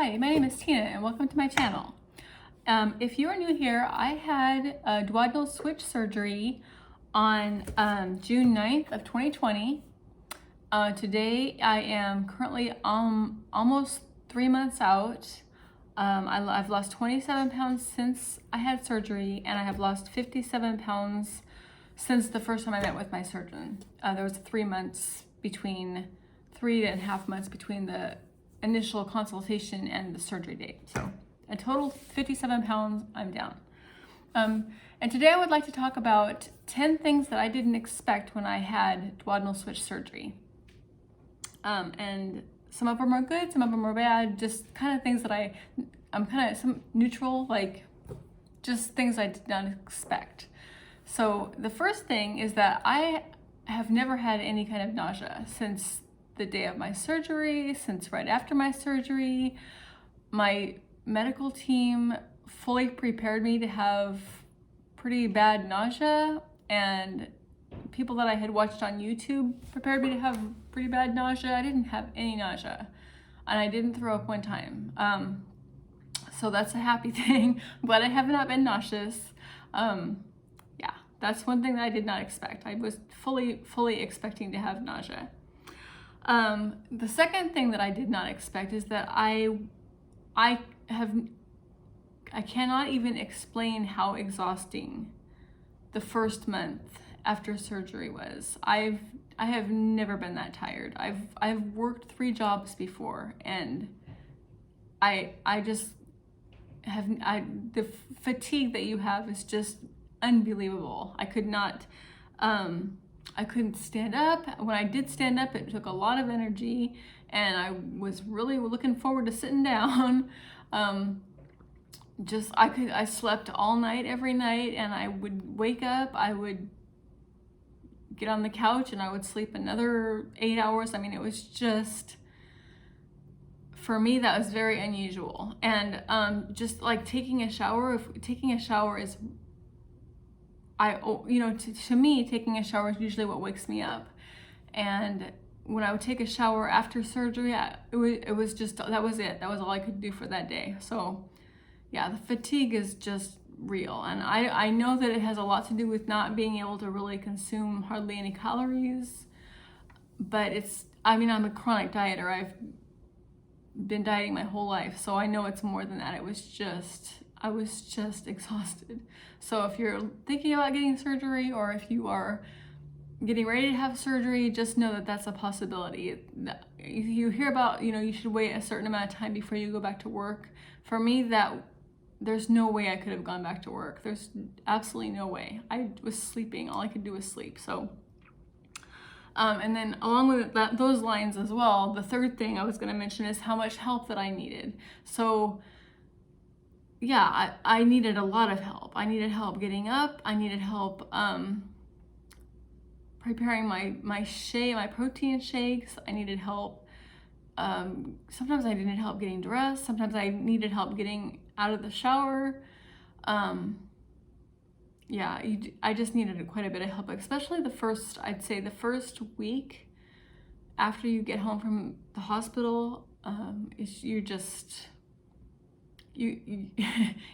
Hi, my name is Tina and welcome to my channel. If you are new here, I had a duodenal switch surgery on June 9th of 2020. Today I am currently almost 3 months out. I've lost 27 pounds since I had surgery, and I have lost 57 pounds since the first time I met with my surgeon. There was 3 months between, 3.5 months between the initial consultation and the surgery date. So a total 57 pounds I'm down. And today I would like to talk about 10 things that I didn't expect when I had duodenal switch surgery. And some of them are good, some of them are bad, just kind of things that I'm kind of some neutral, like just things I did not expect. So the first thing is that I have never had any kind of nausea since the day of my surgery, since right after my surgery. My medical team fully prepared me to have pretty bad nausea, and people that I had watched on YouTube prepared me to have pretty bad nausea. I didn't have any nausea, and I didn't throw up one time. So that's a happy thing. I'm glad I have not been nauseous. Yeah, that's one thing that I did not expect. I was fully expecting to have nausea. The second thing that I did not expect is that I cannot even explain how exhausting the first month after surgery was. I have never been that tired. I've worked 3 jobs before, and I just have the fatigue that you have is just unbelievable. I couldn't stand up. When I did stand up, it took a lot of energy, and I was really looking forward to sitting down. I slept all night every night, and I would wake up, I would get on the couch, and I would sleep another 8 hours. I mean, it was just, for me, that was very unusual. And just like taking a shower, taking a shower is, to me, taking a shower is usually what wakes me up. And when I would take a shower after surgery, it was just, that was it. That was all I could do for that day. So yeah, the fatigue is just real. And I know that it has a lot to do with not being able to really consume hardly any calories. But I'm a chronic dieter. I've been dieting my whole life, so I know it's more than that. I was just exhausted. So if you're thinking about getting surgery, or if you are getting ready to have surgery, just know that that's a possibility. You hear about, you should wait a certain amount of time before you go back to work. For me, there's no way I could have gone back to work. There's absolutely no way. I was sleeping. All I could do was sleep. So, and then along with those lines as well, the third thing I was going to mention is how much help that I needed. So yeah, I needed a lot of help. I needed help getting up. I needed help preparing my protein shakes. I needed help. Sometimes I needed help getting dressed. Sometimes I needed help getting out of the shower. Yeah, I just needed quite a bit of help, especially I'd say the first week after you get home from the hospital.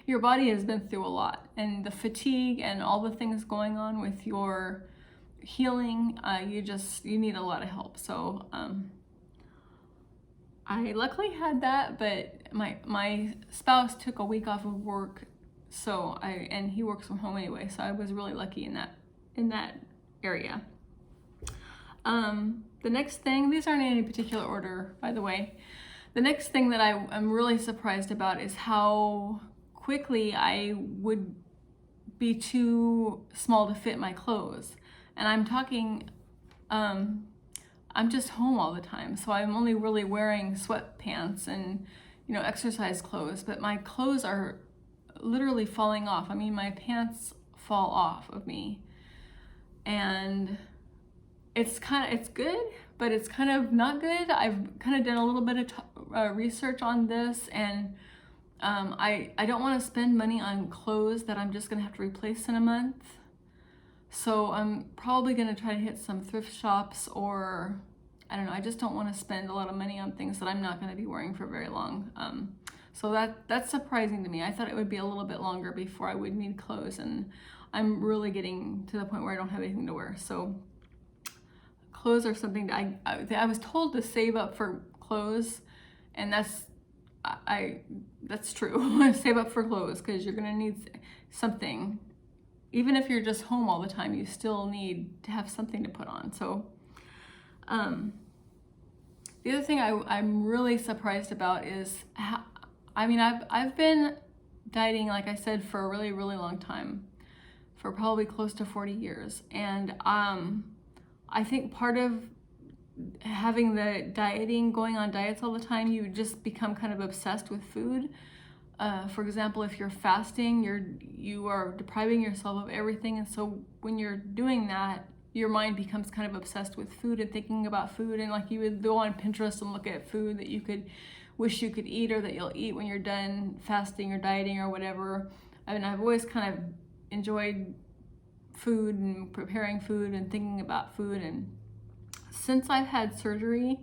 Your body has been through a lot, and the fatigue and all the things going on with your healing, you need a lot of help. So I luckily had that, but my spouse took a week off of work, and he works from home anyway, so I was really lucky in that area. The next thing, these aren't in any particular order, by the way. The next thing that I'm really surprised about is how quickly I would be too small to fit my clothes. And I'm talking, I'm just home all the time, so I'm only really wearing sweatpants and, exercise clothes, but my clothes are literally falling off. I mean, my pants fall off of me. And it's good, but it's kind of not good. I've kind of done a little bit of research on this, and I don't want to spend money on clothes that I'm just going to have to replace in a month. So I'm probably going to try to hit some thrift shops, or I don't know, I just don't want to spend a lot of money on things that I'm not going to be wearing for very long. So that's surprising to me. I thought it would be a little bit longer before I would need clothes, and I'm really getting to the point where I don't have anything to wear. So clothes are something that I was told to save up for clothes, and that's true. Save up for clothes, because you're gonna need something. Even if you're just home all the time, you still need to have something to put on. So the other thing I'm really surprised about is how, I mean, I've been dieting, like I said, for a really, really long time, for probably close to 40 years. And I think part of having the dieting, going on diets all the time, you just become kind of obsessed with food. For example, if you're fasting, you are depriving yourself of everything, and so when you're doing that, your mind becomes kind of obsessed with food and thinking about food, and like you would go on Pinterest and look at food that you could wish you could eat, or that you'll eat when you're done fasting or dieting or whatever. I mean, I've always kind of enjoyed food and preparing food and thinking about food, and since I've had surgery,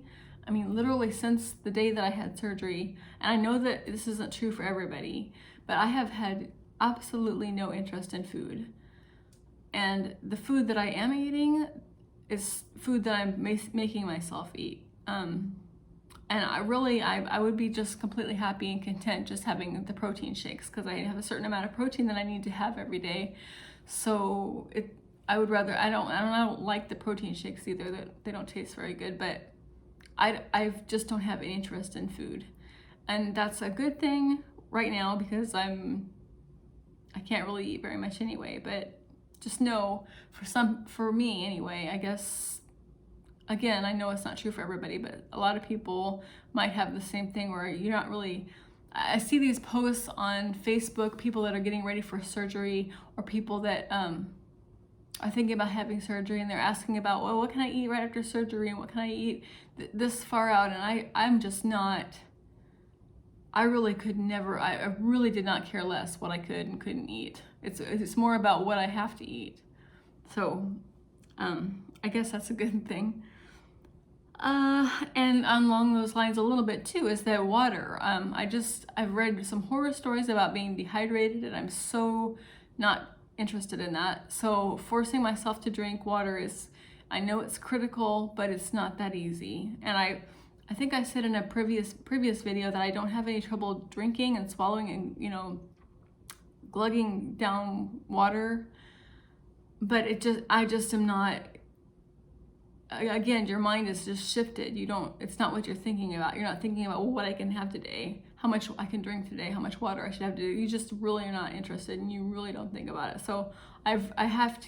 I mean, literally since the day that I had surgery, and I know that this isn't true for everybody, but I have had absolutely no interest in food. And the food that I am eating is food that I'm making myself eat. And I would be just completely happy and content just having the protein shakes, because I have a certain amount of protein that I need to have every day. So I would rather, I don't like the protein shakes either. They don't taste very good, but I just don't have any interest in food. And that's a good thing right now, because I can't really eat very much anyway. But just know, for me anyway, I guess, again, I know it's not true for everybody, but a lot of people might have the same thing where you're not really, I see these posts on Facebook, people that are getting ready for surgery, or people that are thinking about having surgery, and they're asking about, well, what can I eat right after surgery, and what can I eat this far out? And I'm just not, I really could never, I really did not care less what I could and couldn't eat. It's more about what I have to eat. So I guess that's a good thing. And along those lines a little bit too is that water. I've read some horror stories about being dehydrated, and I'm so not interested in that. So forcing myself to drink water I know it's critical, but it's not that easy. And I think I said in a previous video that I don't have any trouble drinking and swallowing and, glugging down water, but I just am not. Again, your mind is just shifted. It's not what you're thinking about. You're not thinking about, well, what I can have today, how much I can drink today, how much water I should have to do. You just really are not interested, and you really don't think about it. So I have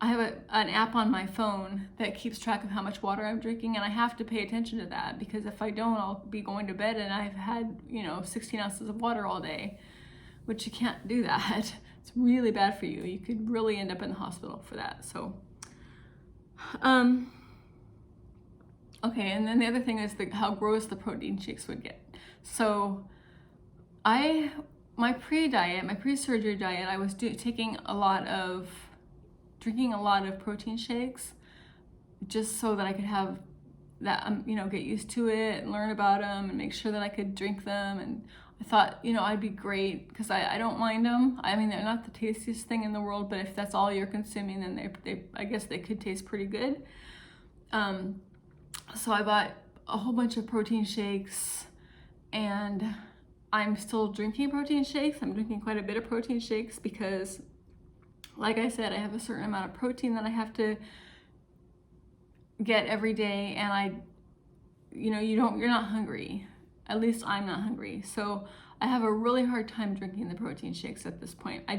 an app on my phone that keeps track of how much water I'm drinking, and I have to pay attention to that, because if I don't, I'll be going to bed and I've had, 16 ounces of water all day, which you can't do that. It's really bad for you. You could really end up in the hospital for that. So okay, and then the other thing is how gross the protein shakes would get. So my pre-surgery diet, I was drinking a lot of protein shakes, just so that I could have that, get used to it and learn about them and make sure that I could drink them. And I thought, I'd be great, because I don't mind them. I mean, they're not the tastiest thing in the world, but if that's all you're consuming, then I guess they could taste pretty good. So I bought a whole bunch of protein shakes, and I'm still drinking protein shakes. I'm drinking quite a bit of protein shakes because, like I said, I have a certain amount of protein that I have to get every day, and you're not hungry. At least I'm not hungry. So I have a really hard time drinking the protein shakes at this point. I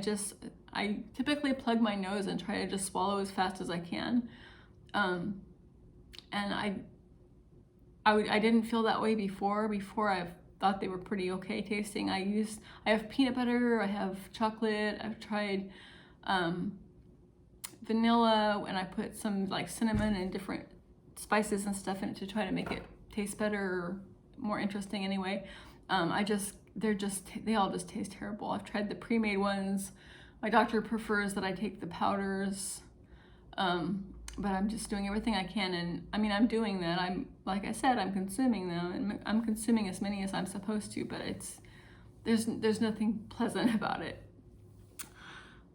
typically plug my nose and try to just swallow as fast as I can. And I didn't feel that way before. I thought they were pretty okay tasting. I have peanut butter, I have chocolate, I've tried vanilla, and I put some like cinnamon and different spices and stuff in it to try to make it taste better, or more interesting anyway. They all just taste terrible. I've tried the pre-made ones. My doctor prefers that I take the powders. but I'm just doing everything I can. And I mean, I'm doing that. Like I said, I'm consuming them, and I'm consuming as many as I'm supposed to, but there's nothing pleasant about it.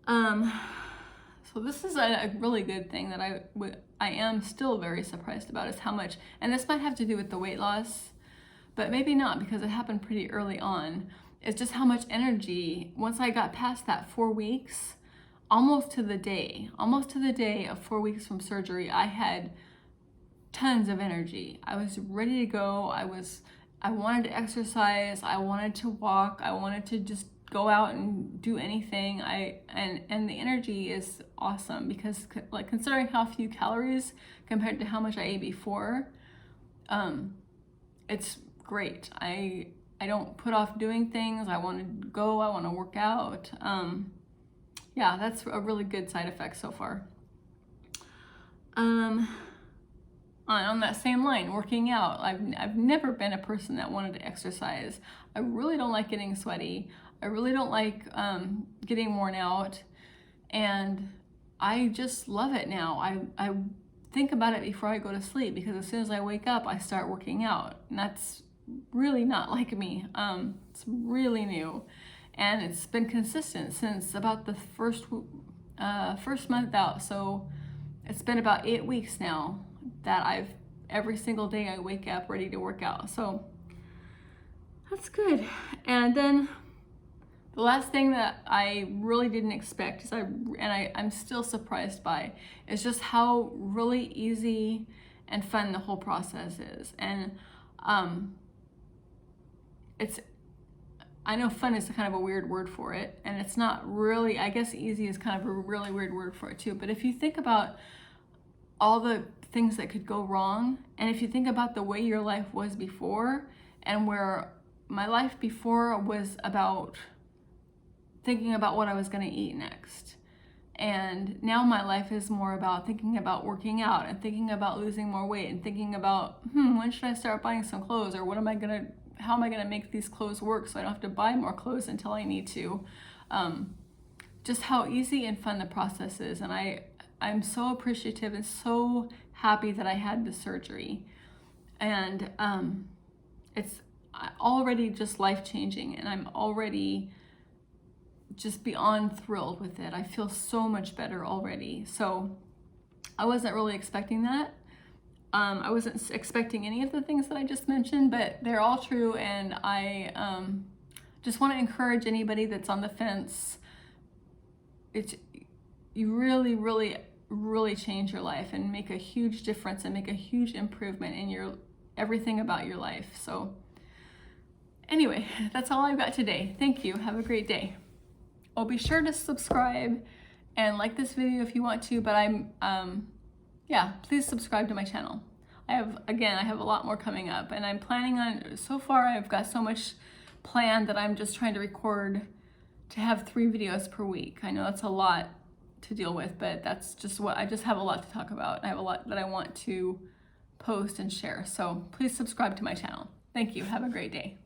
So this is a really good thing that I am still very surprised about, is how much, and this might have to do with the weight loss, but maybe not, because it happened pretty early on. It's just how much energy, once I got past that 4 weeks, almost to the day of 4 weeks from surgery, I had tons of energy. I was ready to go. I wanted to exercise. I wanted to walk. I wanted to just go out and do anything. And the energy is awesome, because like, considering how few calories compared to how much I ate before, it's great. I don't put off doing things. I want to go. I want to work out. Yeah, that's a really good side effect so far. On that same line, working out, I've never been a person that wanted to exercise. I really don't like getting sweaty. I really don't like getting worn out, and I just love it now. I think about it before I go to sleep, because as soon as I wake up, I start working out, and that's really not like me. It's really new, and it's been consistent since about the first month out. So it's been about 8 weeks now that every single day I wake up ready to work out. So that's good. And then the last thing that I really didn't expect is I'm still surprised by, is just how really easy and fun the whole process is. And I know fun is kind of a weird word for it, and it's not really, I guess easy is kind of a really weird word for it too. But if you think about all the things that could go wrong, and if you think about the way your life was before, and where my life before was about thinking about what I was going to eat next, and now my life is more about thinking about working out, and thinking about losing more weight, and thinking about when should I start buying some clothes, or how am I gonna make these clothes work so I don't have to buy more clothes until I need to. Just how easy and fun the process is, and I'm so appreciative and so happy that I had the surgery. And it's already just life-changing, and I'm already just beyond thrilled with it. I feel so much better already. So I wasn't really expecting that. I wasn't expecting any of the things that I just mentioned, but they're all true, and I just want to encourage anybody that's on the fence. You really, really, really change your life and make a huge difference and make a huge improvement in everything about your life. So anyway, that's all I've got today. Thank you. Have a great day. Oh, be sure to subscribe and like this video if you want to, but yeah, please subscribe to my channel. I have a lot more coming up, and I'm planning on, so far I've got so much planned that I'm just trying to record to have 3 videos per week. I know that's a lot to deal with, but that's just I just have a lot to talk about. I have a lot that I want to post and share. So please subscribe to my channel. Thank you. Have a great day.